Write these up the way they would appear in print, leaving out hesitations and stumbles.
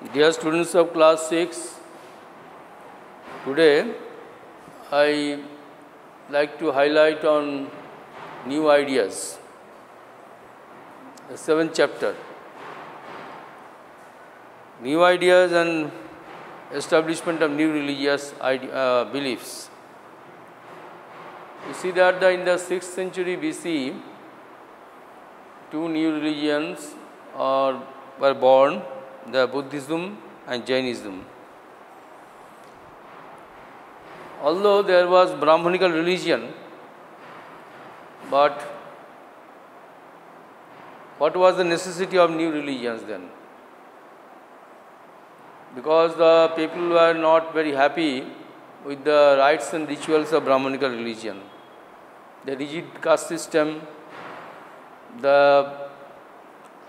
Dear students of class 6, today I like to highlight on new ideas, the 7th chapter. New ideas and establishment of new religious beliefs. You see that in the 6th century BC, two new religions were born, the Buddhism and Jainism. Although there was Brahmanical religion, but what was the necessity of new religions then? Because the people were not very happy with the rites and rituals of Brahmanical religion. The rigid caste system, the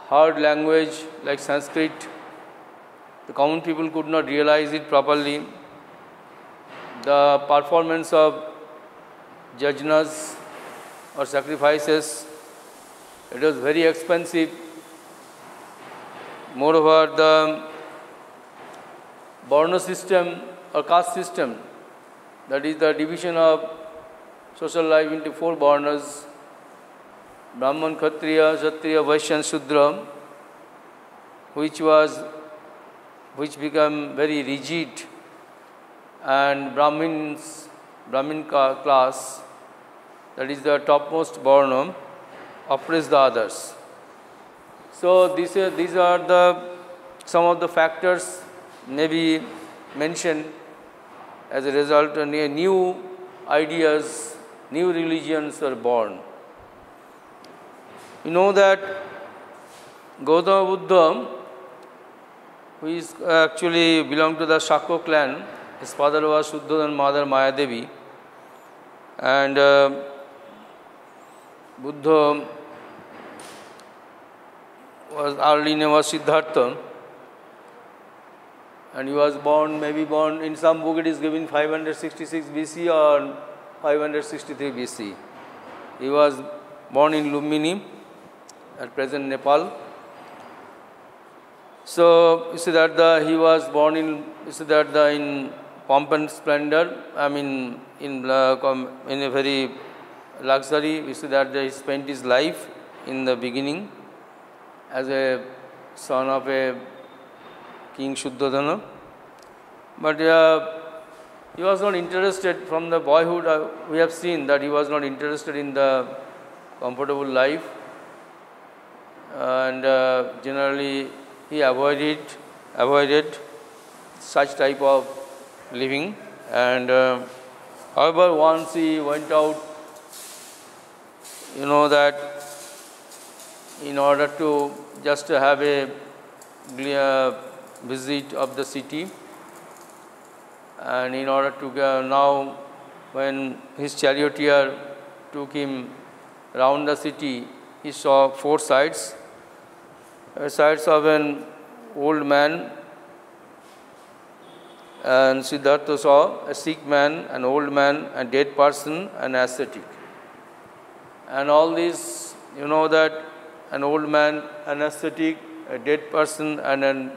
hard language like Sanskrit, the common people could not realize it properly. The performance of yajnas or sacrifices, it was very expensive. Moreover, the Varna system or caste system, that is the division of social life into 4 Varnas, Brahman, Kshatriya, Kshatriya, Vaishya and Shudra, which became very rigid, and Brahmin class, that is the topmost Varna, oppressed the others. So these are some of the factors maybe mentioned as a result of new ideas, new religions were born. You know that Gautama Buddha, who is actually belonged to the Shakya clan, his father was Shuddha and mother Mayadevi, and Buddha was early name was Siddhartha, and he was born in some book it is given 566 BC or 563 BC. He was born in Lumbini, at present Nepal. So you see that he was born in in pomp and splendor. in a very luxury. You see that he spent his life in the beginning as a son of a King Shuddhodana. But he was not interested from the boyhood. We have seen that he was not interested in the comfortable life, and generally he avoided such type of living. And however, once he went out, you know that in order to just have a visit of the city, and in order to go now, when his charioteer took him round the city, he saw 4 sides. Sides of an old man, and Siddhartha saw a sick man, an old man, a dead person, an ascetic. And all these, you know that an old man, an ascetic, a dead person, and a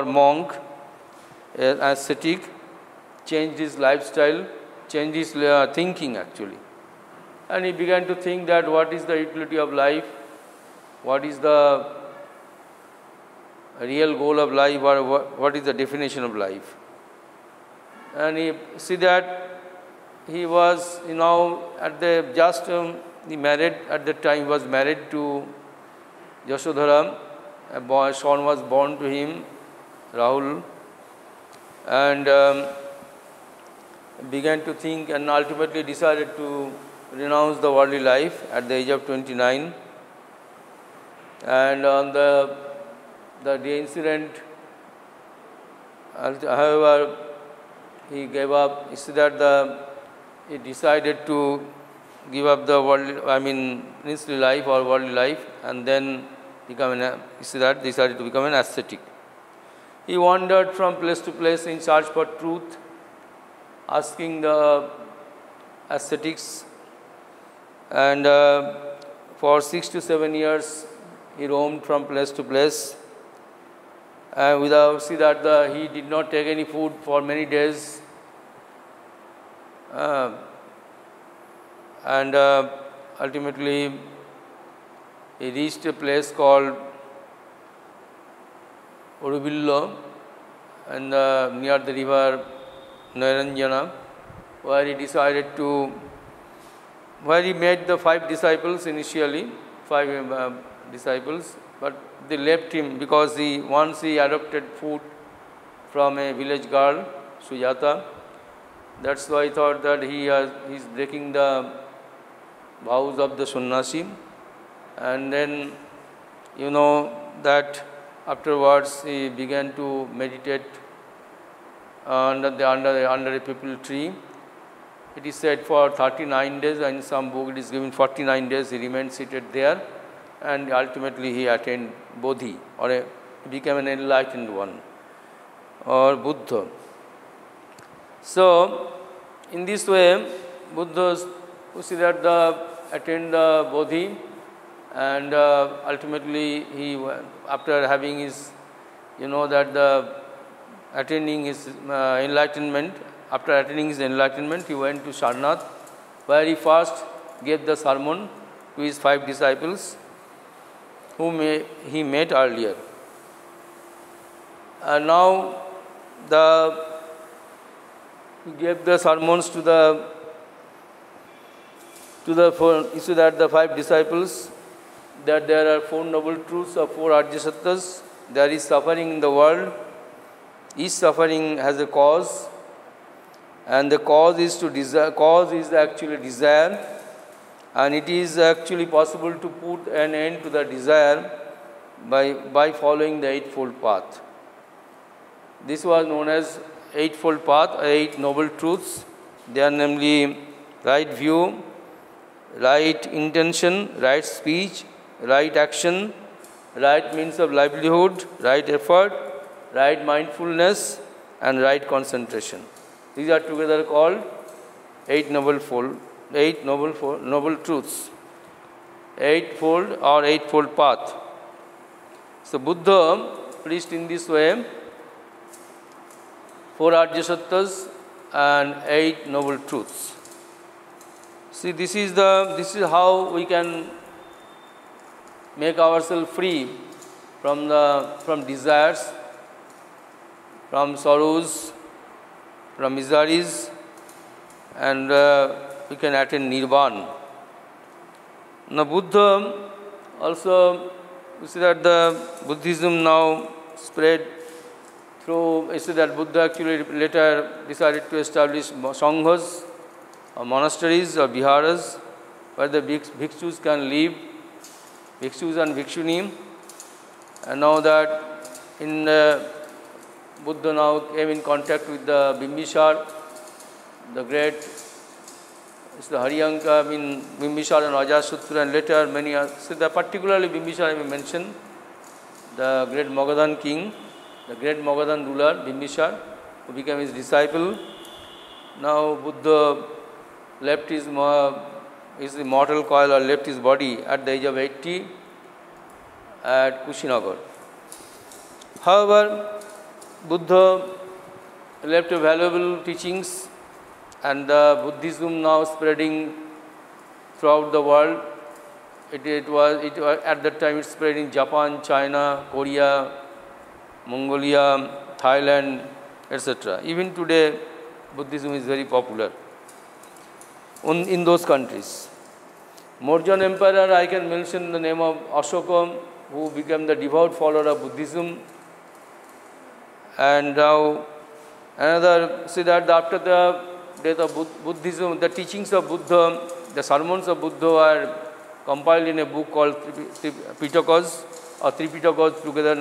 monk, an ascetic, changed his lifestyle, changed his thinking actually. And he began to think that what is the utility of life, what is the real goal of life, or what is the definition of life. And he see that he was, he married at the time, he was married to Yashodhara. A son was born to him, Rahul, and began to think and ultimately decided to renounce the worldly life at the age of 29. And on the incident, however, he gave up. You see that he decided to give up the princely life or worldly life, and then decided to become an ascetic. He wandered from place to place in search for truth, asking the ascetics, and for 6 to 7 years he roamed from place to place, without he did not take any food for many days, and ultimately he reached a place called Urubillo, and near the river Nairanjana, where he decided to, where he made the 5 disciples initially, 5 disciples, but they left him because once he adopted food from a village girl, Sujata. That's why I thought that he is breaking the vows of the sannyasi, and then that afterwards he began to meditate under a pipal tree. It is said for 39 days, and in some book it is given 49 days he remained seated there, and ultimately he attained Bodhi, or became an enlightened one, or Buddha. So, in this way, Buddha attained the Bodhi, and ultimately he, after having his, attaining his enlightenment, after attaining his enlightenment, he went to Sarnath, where he first gave the sermon to his 5 disciples, whom he met earlier. And now he gave the sermons to the 5 disciples, that there are 4 noble truths of 4 Arya Sattas. There is suffering in the world. Each suffering has a cause, and the cause is actually desire, and it is actually possible to put an end to the desire by following the Eightfold Path. This was known as Eightfold Path, 8 noble truths. They are namely right view, right intention, right speech, right action, right means of livelihood, right effort, right mindfulness, and right concentration. These are together called 8 noble truths, eightfold or eightfold path. So Buddha preached in this way 4 Arya Sattas and 8 noble truths. See, this is how we can make ourselves free from desires, from sorrows, from miseries, and we can attain Nirvana. Now Buddha also, you see that the Buddhism now spread through, you see that Buddha actually later decided to establish sanghas, or monasteries or viharas, where the bhikshus can live, bhikshus and bhikshuni. And now that Buddha now came in contact with the Bimbisar, the great, the Haryanka, Bimbisar and Ajasutra, and later many others. So particularly Bimbisar I may mention, the great Magadhan king, the great Magadhan ruler, Bimbisar, who became his disciple. Now Buddha left his mortal coil, or left his body at the age of 80 at Kushinagar. However, Buddha left valuable teachings, and the Buddhism now spreading throughout the world. It was at that time it spread in Japan, China, Korea, Mongolia, Thailand, etc. Even today, Buddhism is very popular in those countries. Mauryan Emperor, I can mention the name of Ashoka, who became the devout follower of Buddhism. And now another, see that after the death of Buddhism, the teachings of Buddha, the sermons of Buddha are compiled in a book called Pitakas, or Tripitakas together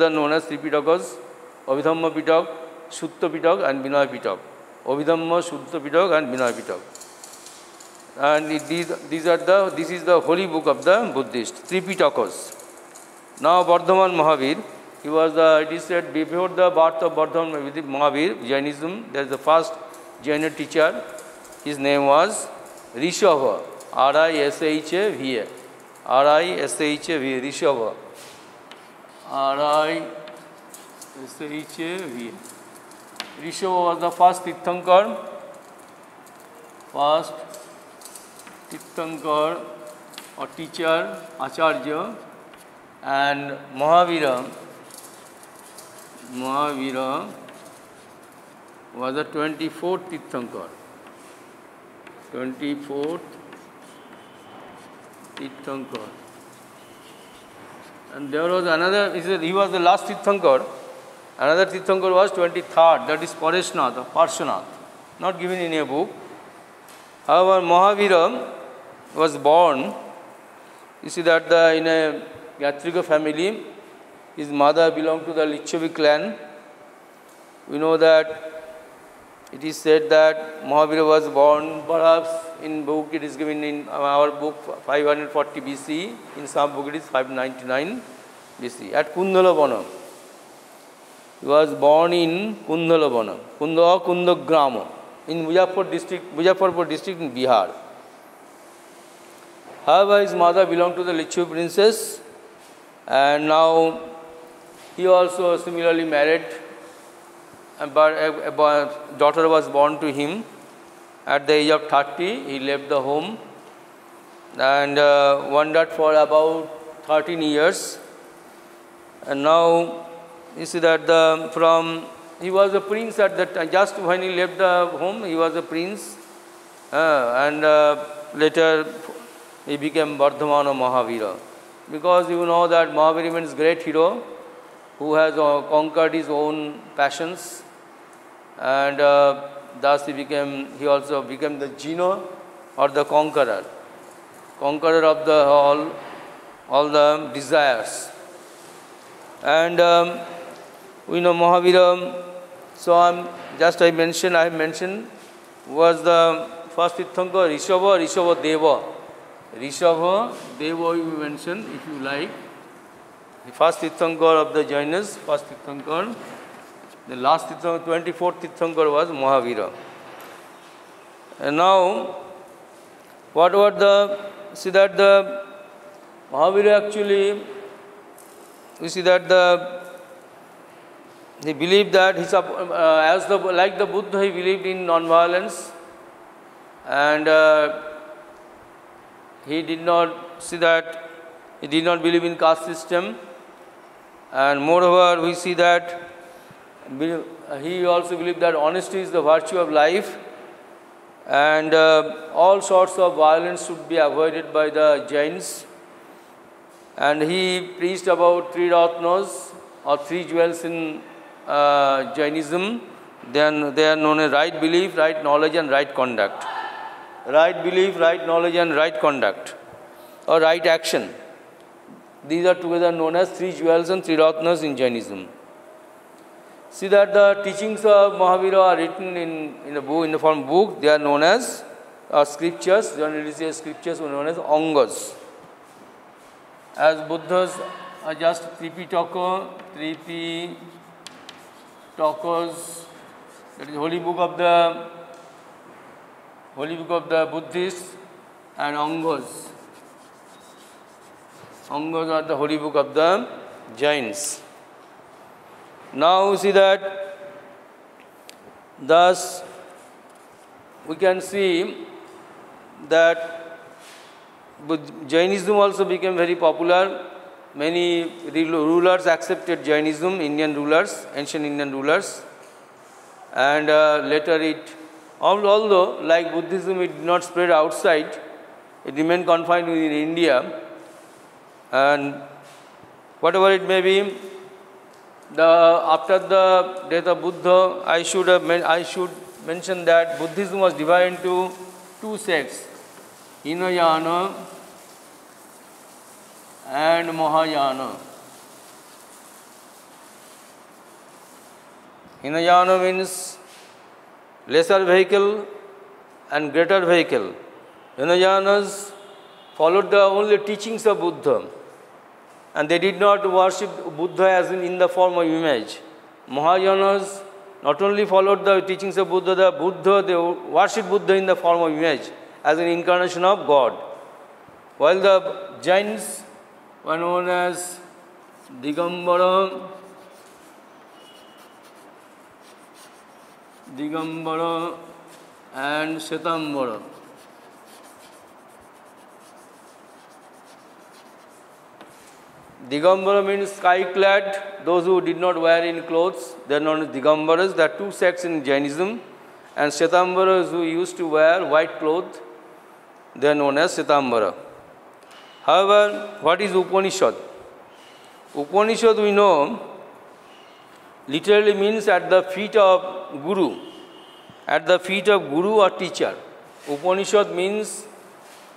known as Tripitakas, Abhidhamma Pitak, Sutta Pitak and Vinaya Pitak. Abhidhamma, Sutta Pitak and Vinaya Pitak. And this is the holy book of the Buddhist, Tripitakas. Now Vardhaman Mahavir, it is said before the birth of Vardhaman Mahavir, Jainism, there is the first Jaina teacher. His name was Rishabha, Rishabha, Rishabha, S-H-A-V. Rishabha was the first Tirthankar. First Tirthankar or teacher, Acharya, and Mahavira was the 24th Tirthankar. 24th Tirthankar. And there was another, he was the last Tirthankar. Another Tirthankar was 23rd, that is Pareshnath, Parshanath, not given in a book. However, Mahavira was born, you see that in a Yatrika family, his mother belonged to the Lichavi clan. We know that it is said that Mahavira was born, perhaps in book it is given in our book 540 BC, in some book it is 599 BC, at Kundalabana. He was born in Kundalabana, Kundagrama, in Muzaffarpur district in Bihar. However, his mother belonged to the Lichavi princess, and now he also similarly married, but a daughter was born to him. At the age of 30, he left the home and wandered for about 13 years. And now you see that he was a prince at that time. Just when he left the home, he was a prince, and later he became Vardhamana Mahavira. Because you know that Mahavira means great hero who has conquered his own passions, and thus he also became the Jino, or the conqueror of the all the desires. And we know Mahavira, so I have mentioned, was the first Tirthankar, Rishabha Deva. Rishabha Deva you mention if you like. The first Tirthankar of the Jainas, first Tirthankar. The last Tirthankar, 24th Tirthankar was Mahavira. And now, what were see that the Mahavira actually, we see that he believed that like the Buddha, he believed in non-violence, and he did not believe in caste system, and moreover we see that he also believed that honesty is the virtue of life, and all sorts of violence should be avoided by the Jains. And he preached about three Ratnas, or three jewels in Jainism. They are known as right belief, right knowledge, and right conduct. Right belief, right knowledge, and right conduct, or right action. These are together known as three jewels and three Ratnas in Jainism. See that the teachings of Mahavira are written in the book, in the form of book. They are known as scriptures. The religious scriptures are known as Angas. As Buddhas are just Tripitaka, that is holy book of the Buddhists, and Angas. Angas are the holy book of the Jains. Now see that thus we can see that Jainism also became very popular. Many rulers accepted Jainism, Indian rulers, ancient Indian rulers, and later although like Buddhism, it did not spread outside, it remained confined within India. And whatever it may be, after the death of Buddha, I should mention that Buddhism was divided into two sects, Hinayana and Mahayana. Hinayana means lesser vehicle and greater vehicle. Hinayanas followed the only teachings of Buddha, and they did not worship Buddha as in the form of image. Mahayanas not only followed the teachings of Buddha, they worshipped Buddha in the form of image, as an incarnation of God. While the Jains were known as Digambara Digambara and Svetambara. Digambara means sky-clad, those who did not wear any clothes, they are known as Digambaras. There are two sects in Jainism. And Svetambaras who used to wear white clothes, they are known as Svetambara. However, what is Upanishad? Upanishad, we know, literally means at the feet of Guru. At the feet of Guru or teacher. Upanishad means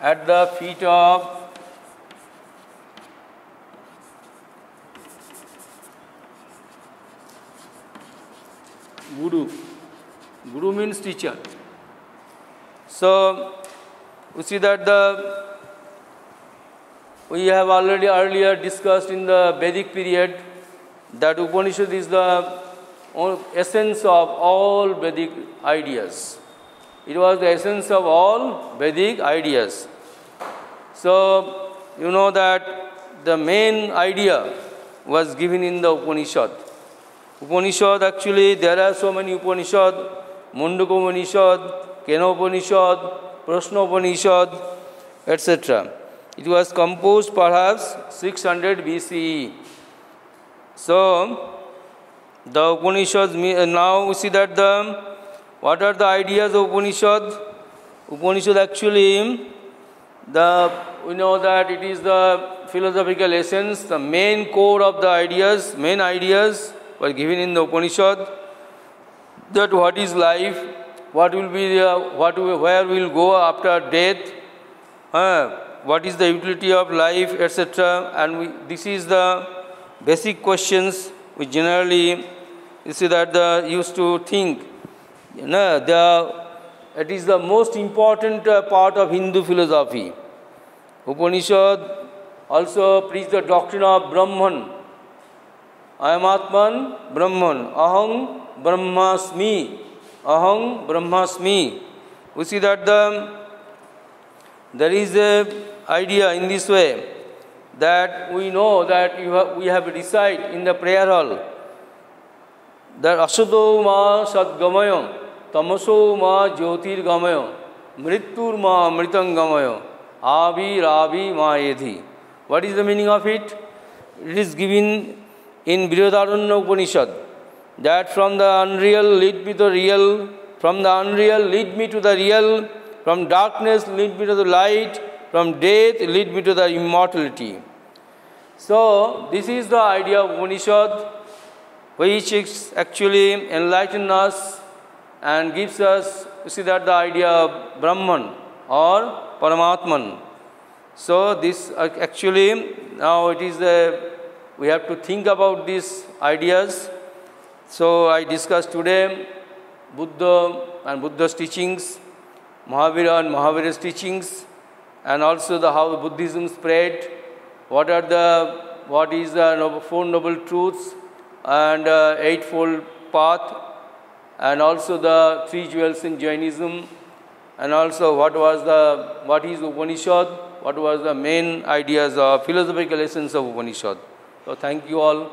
at the feet of Guru. Guru means teacher. So, we see that we have already earlier discussed in the Vedic period that Upanishad is the essence of all Vedic ideas. It was the essence of all Vedic ideas. So, you know that the main idea was given in the Upanishad. Upanishad, actually, there are so many Upanishad, Mundaka Upanishad, Kena Upanishad, Prashna Upanishad, etc. It was composed perhaps 600 BCE. So, the Upanishads, now we see that what are the ideas of Upanishad? Upanishad actually, we know that it is the philosophical essence, the main core of the ideas, main ideas were given in the Upanishad, that what is life, what will be where we will go after death, what is the utility of life, etc. And this is the basic questions we generally see that used to think. It is the most important part of Hindu philosophy. Upanishad also preach the doctrine of Brahman. I am Atman, Brahman. Aham Brahmasmi. Aham Brahmasmi. We see that there is an idea in this way that we know that we have to recite in the prayer hall that Asado ma sadgamaya, tamaso ma jyotirgamaya, mrittur ma amritangamaya, avi ma edhi. What is the meaning of it? It is given in Brihadaranyaka Upanishad that from the unreal lead me to the real, from the unreal lead me to the real, from darkness lead me to the light, from death lead me to the immortality. So, this is the idea of Upanishad, which is actually enlightens us and gives us, you see that the idea of Brahman or Paramatman. So, this actually, now it is we have to think about these ideas. So, I discussed today Buddha and Buddha's teachings, Mahavira and Mahavira's teachings, and also how Buddhism spread, what is the Four Noble Truths and Eightfold Path, and also the Three Jewels in Jainism, and also what is Upanishad, what was the main ideas of philosophical essence of Upanishad. So thank you all.